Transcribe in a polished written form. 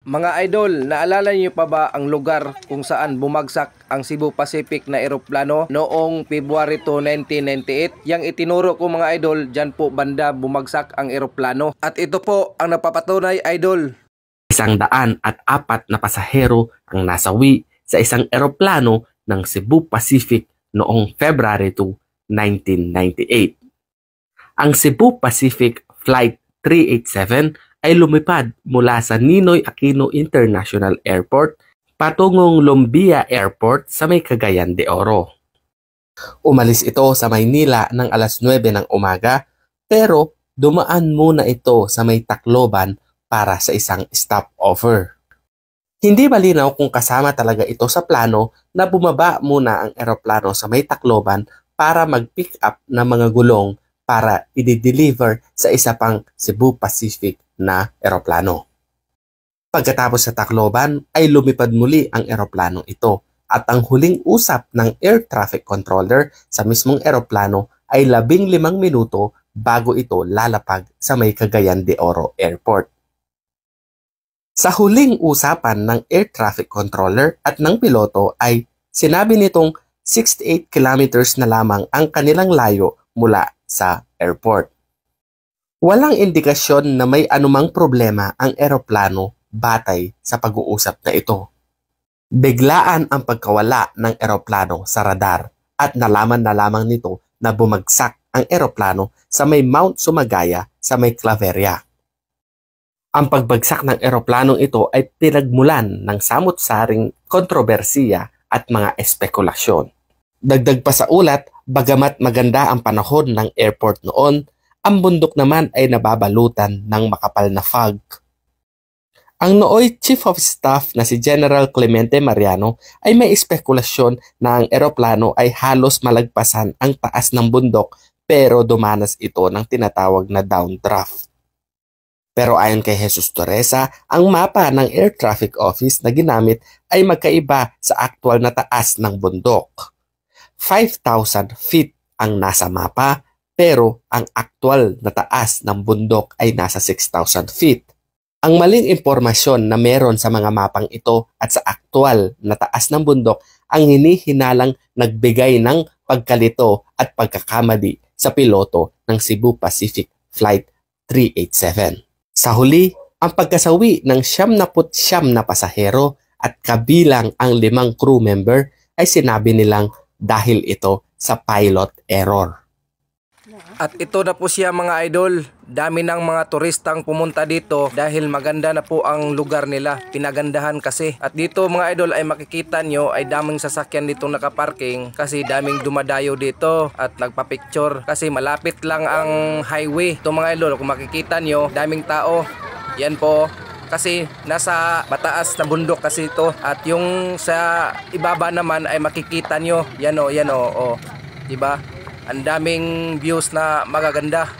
Mga idol, naalala niyo pa ba ang lugar kung saan bumagsak ang Cebu Pacific na eroplano noong February 2, 1998? Yang itinuro ko mga idol, dyan po banda bumagsak ang eroplano. At ito po ang napapatunay idol. 104 na pasahero ang nasawi sa isang eroplano ng Cebu Pacific noong February 2, 1998. Ang Cebu Pacific Flight 387 ay lumipad mula sa Ninoy Aquino International Airport patungong Lumbia Airport sa may Cagayan de Oro. Umalis ito sa Maynila ng alas 9 ng umaga pero dumaan muna ito sa may Tacloban para sa isang stopover. Hindi malinaw kung kasama talaga ito sa plano na bumaba muna ang eroplano sa may Tacloban para mag-pick up ng mga gulong para i-deliver sa isa pang Cebu Pacific na eroplano. Pagkatapos sa Tacloban ay lumipad muli ang eroplanong ito at ang huling usap ng air traffic controller sa mismong eroplano ay 15 minuto bago ito lalapag sa may Cagayan de Oro Airport. Sa huling usapan ng air traffic controller at ng piloto ay sinabi nitong 68 kilometers na lamang ang kanilang layo mula sa airport. Walang indikasyon na may anumang problema ang eroplano batay sa pag-uusap na ito. Biglaan ang pagkawala ng eroplano sa radar at nalaman na lamang nito na bumagsak ang eroplano sa may Mount Sumagaya sa may Claveria. Ang pagbagsak ng eroplanong ito ay pinagmulan ng samut-saring kontrobersiya at mga espekulasyon. Dagdag pa sa ulat, bagamat maganda ang panahon ng airport noon, ang bundok naman ay nababalutan ng makapal na fog. Ang nooy Chief of Staff na si General Clemente Mariano ay may espekulasyon na ang eroplano ay halos malagpasan ang taas ng bundok pero dumanas ito ng tinatawag na downdraft. Pero ayon kay Jesus Torresa, ang mapa ng Air Traffic Office na ginamit ay magkaiba sa aktual na taas ng bundok. 5,000 feet ang nasa mapa pero ang aktual na taas ng bundok ay nasa 6,000 feet. Ang maling impormasyon na meron sa mga mapang ito at sa aktual na taas ng bundok ang hinihinalang nagbigay ng pagkalito at pagkakamali sa piloto ng Cebu Pacific Flight 387. Sa huli, ang pagkasawi ng 79 na pasahero at kabilang ang 5 crew member ay sinabi nilang dahil ito sa pilot error. At ito na po siya mga idol. Dami ng mga turistang pumunta dito dahil maganda na po ang lugar nila. Pinagandahan kasi. At dito mga idol ay makikita nyo ay daming sasakyan dito nakaparking kasi daming dumadayo dito at nagpa-picture kasi malapit lang ang highway. Ito mga idol kung makikita nyo daming tao. Yan po. Kasi nasa mataas na bundok kasi ito. At yung sa ibaba naman ay makikita nyo. Yan o, yan o. Diba? Ang daming views na magaganda.